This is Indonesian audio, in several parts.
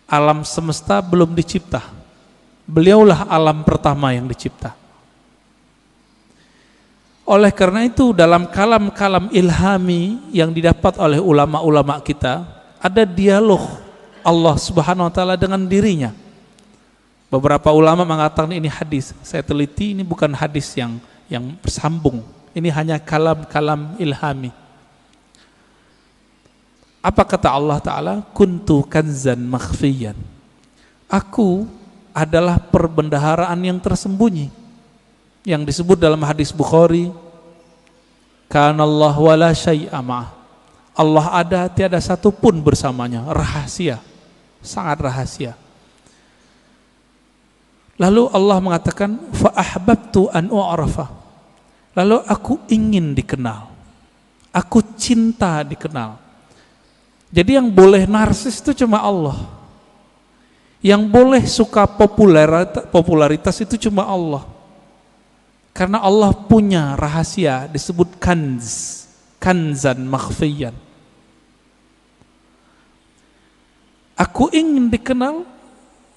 Alam semesta belum dicipta. Beliaulah alam pertama yang dicipta. Oleh karena itu dalam kalam-kalam ilhami yang didapat oleh ulama-ulama kita, ada dialog Allah Subhanahu wa taala dengan dirinya. Beberapa ulama mengatakan ini hadis. Saya teliti, ini bukan hadis yang bersambung. Ini hanya kalam-kalam ilhami. Apa kata Allah Ta'ala? Kuntu kanzan makhfiyan. Aku adalah perbendaharaan yang tersembunyi. Yang disebut dalam hadis Bukhari, kanallahu wala syai'a ma'ah. Allah ada, tiada satu pun bersamanya. Rahasia, sangat rahasia. Lalu Allah mengatakan, fa ahbabtu an u'rafa. Lalu aku ingin dikenal. Aku cinta dikenal. Jadi yang boleh narsis itu cuma Allah. Yang boleh suka popularitas itu cuma Allah. Karena Allah punya rahasia disebut kanz, kanzan makhfiyan. Aku ingin dikenal,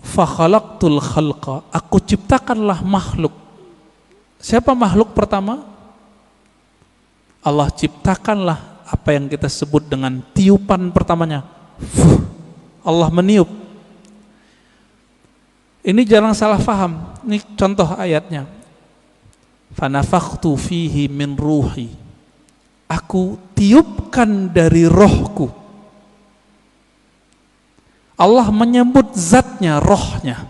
fa khalaqtul khalqa. Aku ciptakanlah makhluk. Siapa makhluk pertama? Allah ciptakanlah apa yang kita sebut dengan tiupan pertamanya. Allah meniup. Ini jangan salah faham. Ini contoh ayatnya. Fanafakhtu fihi min ruhi. Aku tiupkan dari rohku. Allah menyebut zatnya, rohnya.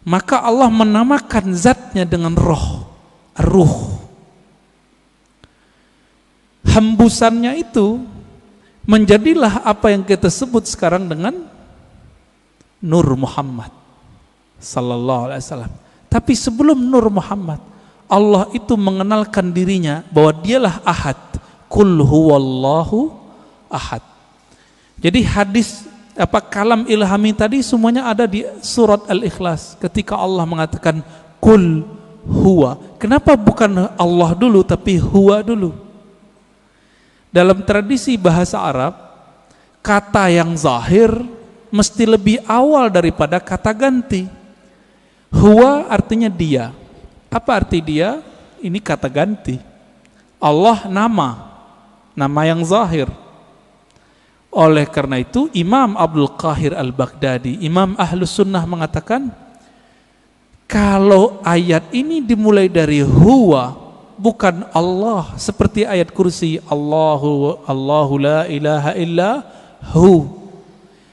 Maka Allah menamakan zatnya dengan roh, ruh. Hembusannya itu menjadilah apa yang kita sebut sekarang dengan Nur Muhammad sallallahu alaihi wasallam. Tapi sebelum Nur Muhammad, Allah itu mengenalkan dirinya bahwa dialah Ahad. Qul huwallahu ahad. Jadi hadis kalam ilhami tadi semuanya ada di surat Al-Ikhlas ketika Allah mengatakan Qul huwa. Kenapa bukan Allah dulu tapi huwa dulu? Dalam tradisi bahasa Arab, kata yang zahir mesti lebih awal daripada kata ganti. Huwa artinya dia. Apa arti dia? Ini kata ganti. Allah nama yang zahir. Oleh karena itu Imam Abdul Qahir Al-Baghdadi, Imam Ahlus Sunnah mengatakan, kalau ayat ini dimulai dari huwa, bukan Allah, seperti ayat kursi Allahu la ilaha illa hu,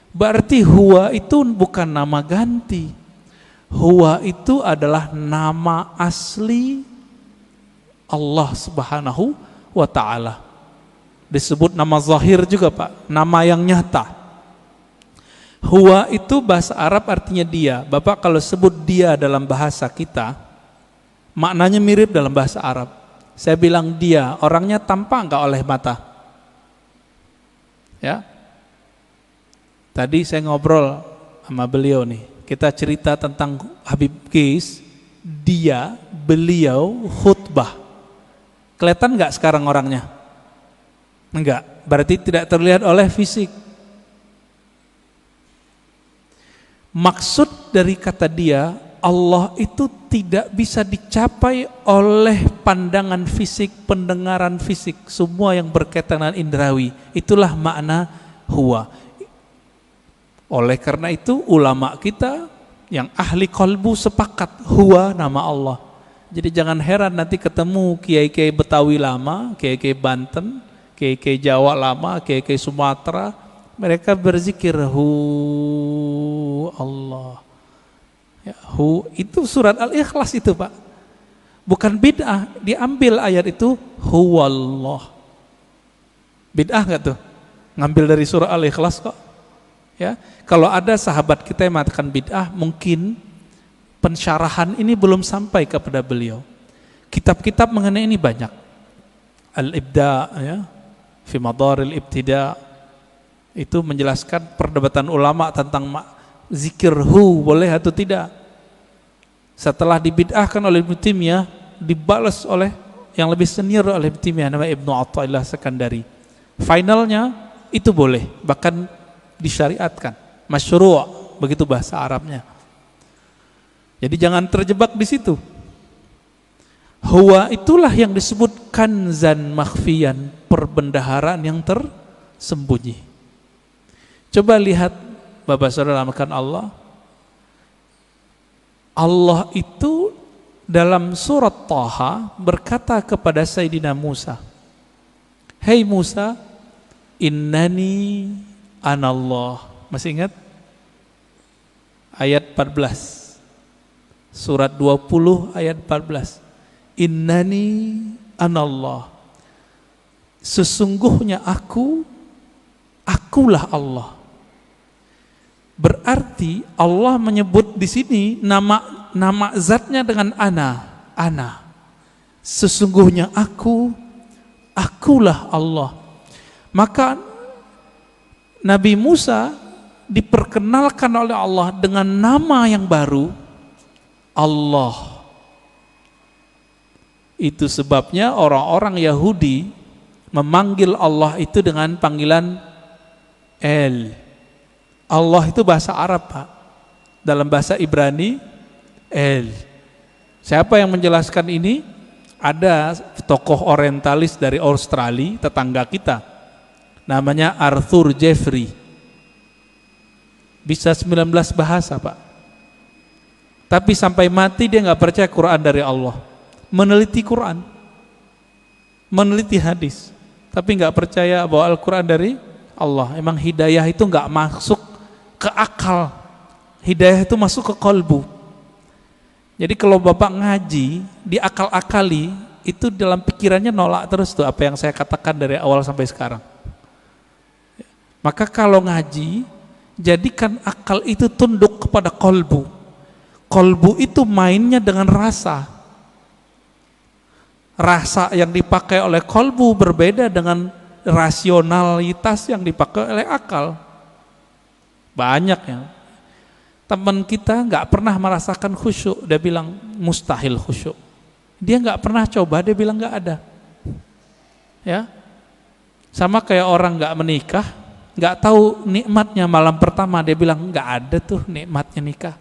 berarti huwa itu bukan nama ganti. Huwa itu adalah nama asli Allah Subhanahu wa ta'ala. Disebut nama zahir juga Pak, nama yang nyata. Huwa itu bahasa Arab artinya dia. Bapak kalau sebut dia dalam bahasa kita, maknanya mirip dalam bahasa Arab. Saya bilang dia, orangnya tampak enggak oleh mata? Ya. Tadi saya ngobrol sama beliau nih. Kita cerita tentang Habib Qais, beliau khutbah. Kelihatan enggak sekarang orangnya? Enggak, berarti tidak terlihat oleh fisik. Maksud dari kata dia, Allah itu tidak bisa dicapai oleh pandangan fisik, pendengaran fisik, semua yang berkaitan dengan indrawi. Itulah makna huwa. Oleh karena itu ulama kita yang ahli qalbu sepakat huwa nama Allah. Jadi jangan heran nanti ketemu kiai-kiai Betawi lama, kiai-kiai Banten, kiai-kiai Jawa lama, kiai-kiai Sumatera, mereka berzikir hu Allah. Ya, hu itu surat Al-Ikhlas itu Pak. Bukan bid'ah, diambil ayat itu huwallah. Bid'ah enggak tuh? Ngambil dari surah Al-Ikhlas kok. Ya, kalau ada sahabat kita yang mengatakan bid'ah, mungkin pensyarahan ini belum sampai kepada beliau. Kitab-kitab mengenai ini banyak. Al-Ibda, ya, fi Madaril Ibtida, itu menjelaskan perdebatan ulama tentang zikir hu boleh atau tidak. Setelah dibid'ahkan oleh Ibnu Taimiyah, dibalas oleh yang lebih senior oleh Ibnu Taimiyah, namanya Ibnu Athaillah Sekandari. Finalnya itu boleh, bahkan disyariatkan. Masyru', begitu bahasa Arabnya. Jadi jangan terjebak di situ. Huwa itulah yang disebut kanzan makhfiyan, perbendaharaan yang tersembunyi. Coba lihat Bapak Saudara makan Allah. Allah itu dalam surat Taha berkata kepada Sayyidina Musa, "Hei Musa, innani anallah." Masih ingat? Ayat 14. Surat 20 ayat 14. Innani anallah. Sesungguhnya akulah Allah. Berarti Allah menyebut di sini nama zatnya dengan ana. Sesungguhnya akulah Allah. Maka Nabi Musa diperkenalkan oleh Allah dengan nama yang baru, Allah. Itu sebabnya orang-orang Yahudi memanggil Allah itu dengan panggilan El. Allah itu bahasa Arab, Pak. Dalam bahasa Ibrani, El. Siapa yang menjelaskan ini? Ada tokoh orientalis dari Australia, tetangga kita. Namanya Arthur Jeffrey. Bisa 19 bahasa, Pak. Tapi sampai mati dia nggak percaya Quran dari Allah. Meneliti Quran, meneliti hadis, tapi nggak percaya bahwa Al-Quran dari Allah. Emang hidayah itu nggak masuk ke akal, hidayah itu masuk ke kolbu. Jadi kalau Bapak ngaji, diakal-akali, itu dalam pikirannya nolak terus tuh apa yang saya katakan dari awal sampai sekarang. Maka kalau ngaji, jadikan akal itu tunduk kepada kolbu. Kolbu itu mainnya dengan rasa. Rasa yang dipakai oleh kolbu berbeda dengan rasionalitas yang dipakai oleh akal. Banyak ya. Teman kita nggak pernah merasakan khusyuk, dia bilang mustahil khusyuk. Dia nggak pernah coba, dia bilang nggak ada. Ya, sama kayak orang nggak menikah, nggak tahu nikmatnya malam pertama, dia bilang nggak ada tuh nikmatnya nikah.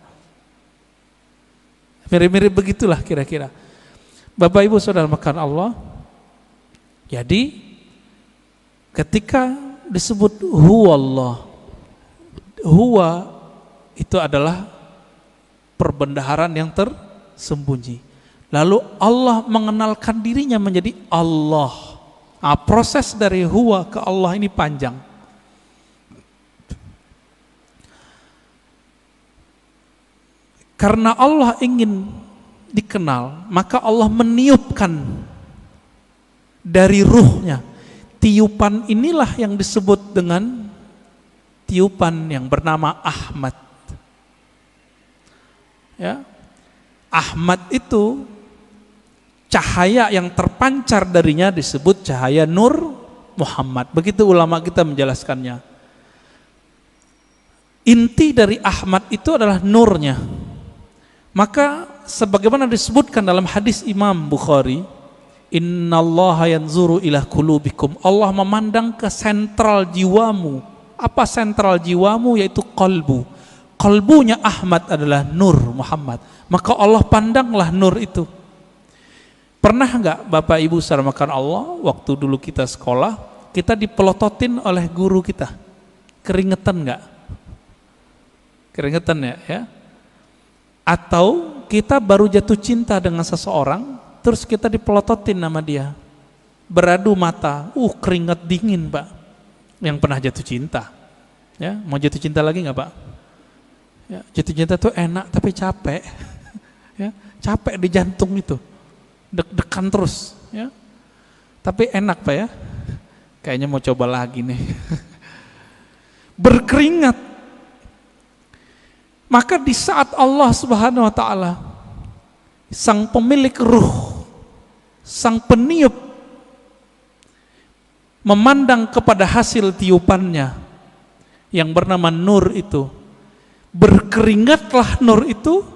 Mirip-mirip begitulah kira-kira. Bapak Ibu Saudara makan Allah. Jadi ketika disebut huwallah, huwa itu adalah perbendaharaan yang tersembunyi. Lalu Allah mengenalkan dirinya menjadi Allah. Nah, proses dari huwa ke Allah ini panjang. Karena Allah ingin dikenal, maka Allah meniupkan dari ruhnya. Tiupan inilah yang disebut dengan tiupan yang bernama Ahmad. Ya, Ahmad itu cahaya yang terpancar darinya disebut cahaya Nur Muhammad. Begitu ulama kita menjelaskannya. Inti dari Ahmad itu adalah nurnya. Maka sebagaimana disebutkan dalam hadis Imam Bukhari, innallaha yanzuru ila qulubikum. Allah memandang ke sentral jiwamu. Apa sentral jiwamu? Yaitu qalbu. Qalbunya Ahmad adalah Nur Muhammad. Maka Allah pandanglah nur itu. Pernah enggak Bapak Ibu saudara makan Allah, waktu dulu kita sekolah, kita dipelototin oleh guru kita? Keringetan enggak? Keringetan ya? Atau kita baru jatuh cinta dengan seseorang, terus kita dipelototin nama dia, beradu mata, keringat dingin Pak. Yang pernah jatuh cinta, ya mau jatuh cinta lagi nggak Pak? Ya, jatuh cinta tuh enak tapi capek, ya capek di jantung itu, deg-degan terus, ya. Tapi enak Pak ya, kayaknya mau coba lagi nih, berkeringat. Maka di saat Allah Subhanahu wa Ta'ala, sang pemilik ruh, sang peniup, memandang kepada hasil tiupannya yang bernama nur itu, berkeringatlah nur itu,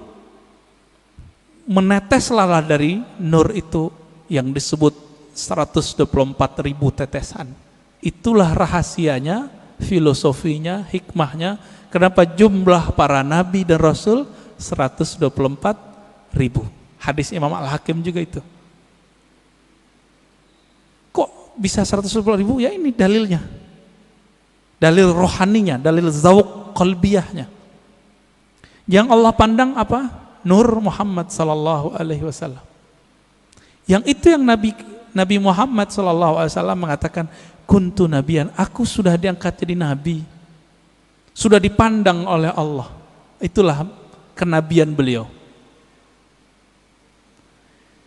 meneteslah dari nur itu yang disebut 124.000 tetesan. Itulah rahasianya filosofinya, hikmahnya, kenapa jumlah para nabi dan rasul 124.000. Hadis Imam Al-Hakim juga itu. Kok bisa 124.000? Ya ini dalilnya. Dalil rohaninya, dalil zawq qalbiyahnya. Yang Allah pandang apa? Nur Muhammad sallallahu alaihi wasallam. Yang itu yang Nabi Muhammad sallallahu alaihi wasallam mengatakan, kuntu nabiyan, aku sudah diangkat jadi nabi. Sudah dipandang oleh Allah. Itulah kenabian beliau.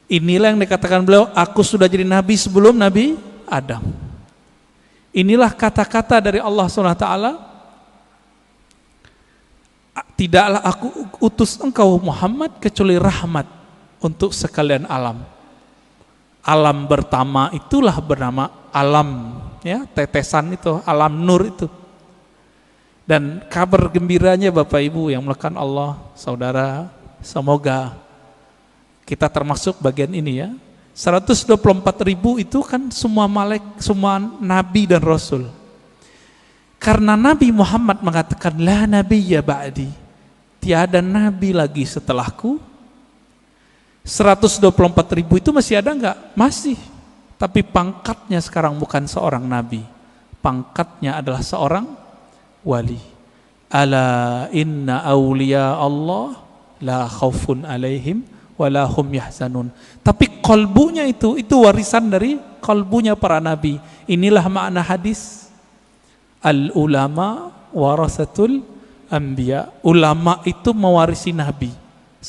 Inilah yang dikatakan beliau, aku sudah jadi nabi sebelum Nabi Adam. Inilah kata-kata dari Allah SWT, tidaklah aku utus engkau Muhammad kecuali rahmat untuk sekalian alam. Alam pertama itulah bernama alam, ya, tetesan itu, alam nur itu. Dan kabar gembiranya Bapak Ibu yang melakukan Allah, saudara, semoga kita termasuk bagian ini ya. 124.000 itu kan semua semua nabi dan rasul. Karena Nabi Muhammad mengatakan la nabiyya ba'di, tiada nabi lagi setelahku. 124.000 itu masih ada enggak? Masih. Tapi pangkatnya sekarang bukan seorang nabi. Pangkatnya adalah seorang wali. Ala inna awliya Allah la khaufun alaihim wala hum yahzanun. Tapi kalbunya itu warisan dari kalbunya para nabi. Inilah makna hadis al ulama warasatul anbiya. Ulama itu mewarisi nabi.